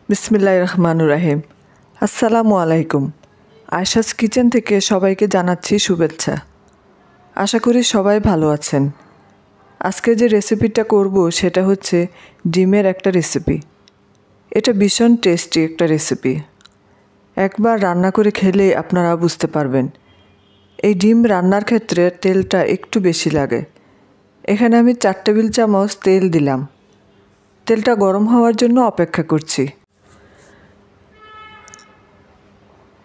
বিসমিল্লাহির রহমানির রহিম। আসসালামু আলাইকুম। আয়েশাস কিচেন থেকে সবাইকে জানাচ্ছি শুভেচ্ছা। আশা করি সবাই ভালো আছেন। আজকে যে রেসিপিটা করব সেটা হচ্ছে ডিমের একটা রেসিপি। এটা ভীষণ টেস্টি একটা রেসিপি। একবার রান্না করে খেলে আপনারা বুঝতে পারবেন। এই ডিম রান্নার ক্ষেত্রে তেলটা একটু বেশি লাগে। এখানে আমি 4 টেবিল চামচ তেল দিলাম। তেলটা গরম হওয়ার জন্য অপেক্ষা করছি।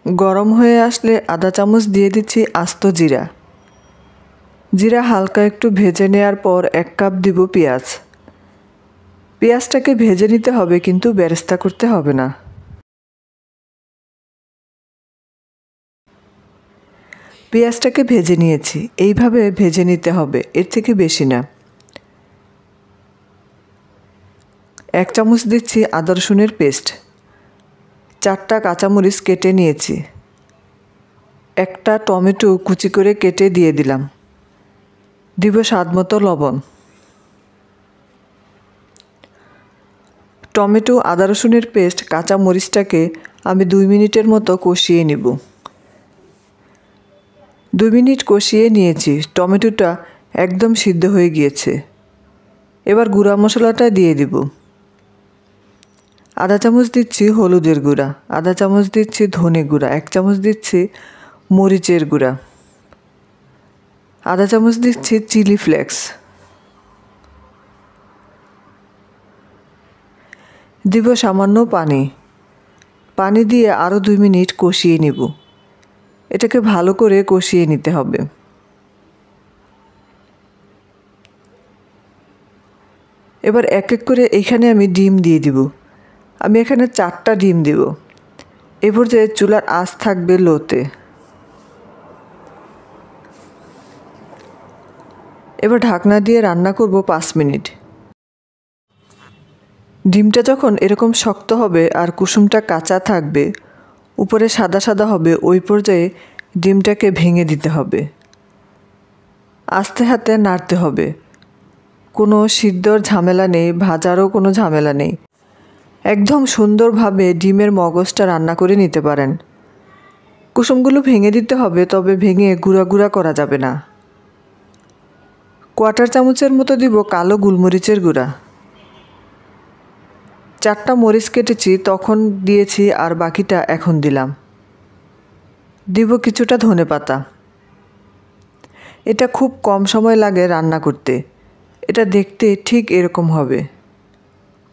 গরম হয়ে আসলে আধা চামচ দিয়ে দিচ্ছি আস্ত জিরা। জিরা হালকা একটু ভেজে নেওয়ার পর 1 কাপ দিব পেঁয়াজ। পেঁয়াজটাকে ভেজে নিতে হবে, কিন্তু বেরেস্তা করতে হবে না। পেঁয়াজটাকে ভেজে নিয়েছি, এইভাবে ভেজে নিতে হবে, এর থেকে বেশি না। 1 চামচ দিচ্ছি আদা রসুনের পেস্ট। 4টা কাঁচামরিচ কেটে নিয়েছি। একটা টমেটো কুচি করে কেটে দিয়ে দিলাম। দিব স্বাদমতো লবণ। টমেটো, আদা রসুনের পেস্ট, কাঁচা মরিচটাকে আমি 2 মিনিটের মতো কষিয়ে নিব। 2 মিনিট কষিয়ে নিয়েছি। টমেটোটা একদম সিদ্ধ হয়ে গিয়েছে। এবার গুঁড়া মশলাটা দিয়ে দিব। আধা চামচ দিচ্ছি হলুদের গুঁড়া, আধা চামচ দিচ্ছি ধনে গুঁড়া, 1 চামচ দিচ্ছি মরিচের গুঁড়া, আধা চামচ দিচ্ছি চিলি ফ্লেক্স। দিব সামান্য পানি। পানি দিয়ে আরও 2 মিনিট কষিয়ে নিব। এটাকে ভালো করে কষিয়ে নিতে হবে। এবার এক এক করে এইখানে আমি ডিম দিয়ে দিব। আমি এখানে 4টা ডিম দিব। এ পর্যায়ে চুলার আঁচ থাকবে লোতে। এবার ঢাকনা দিয়ে রান্না করব 5 মিনিট। ডিমটা যখন এরকম শক্ত হবে আর কুসুমটা কাঁচা থাকবে, উপরে সাদা সাদা হবে, ওই পর্যায়ে ডিমটাকে ভেঙে দিতে হবে। আস্তে হাতে নাড়তে হবে। কোনো সিদ্ধর ঝামেলা নেই, ভাজারও কোনো ঝামেলা নেই। একদম সুন্দরভাবে ডিমের মগজটা রান্না করে নিতে পারেন। কুসুমগুলো ভেঙে দিতে হবে, তবে ভেঙে গুঁড়া গুঁড়া করা যাবে না। 1/4 চামচের মতো দিব কালো গোলমরিচের গুঁড়া। 4টা মরিচ কেটেছি, তখন দিয়েছি, আর বাকিটা এখন দিলাম। দিব কিছুটা ধনেপাতা। এটা খুব কম সময় লাগে রান্না করতে। এটা দেখতে ঠিক এরকম হবে।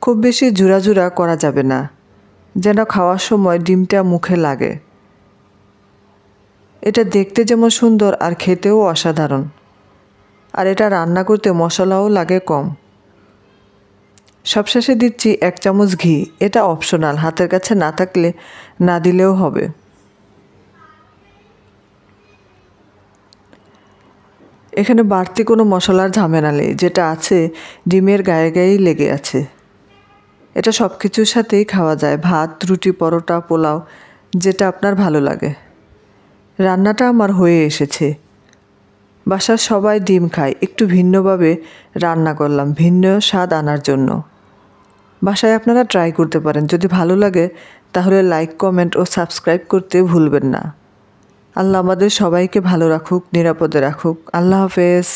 খুব বেশি ঝুরা ঝুরা করা যাবে না, যেন খাওয়ার সময় ডিমটা মুখে লাগে। এটা দেখতে যেমন সুন্দর আর খেতেও অসাধারণ। আর এটা রান্না করতে মশলাও লাগে কম। সবশেষে দিচ্ছি 1 চামচ ঘি। এটা অপশনাল, হাতের কাছে না থাকলে না দিলেও হবে। এখানে বাড়তি কোনো মশলার ঝামেলা নেই, যেটা আছে ডিমের গায়ে গায়েই লেগে আছে। এটা সব কিছুর সাথেই খাওয়া যায়, ভাত, রুটি, পরোটা, পোলাও, যেটা আপনার ভালো লাগে। রান্নাটা আমার হয়ে এসেছে। বাসার সবাই ডিম খায়, একটু ভিন্নভাবে রান্না করলাম, ভিন্ন স্বাদ আনার জন্য। বাসায় আপনারা ট্রাই করতে পারেন। যদি ভালো লাগে তাহলে লাইক, কমেন্ট ও সাবস্ক্রাইব করতে ভুলবেন না। আল্লাহ আমাদের সবাইকে ভালো রাখুক, নিরাপদে রাখুক। আল্লাহ হাফেজ।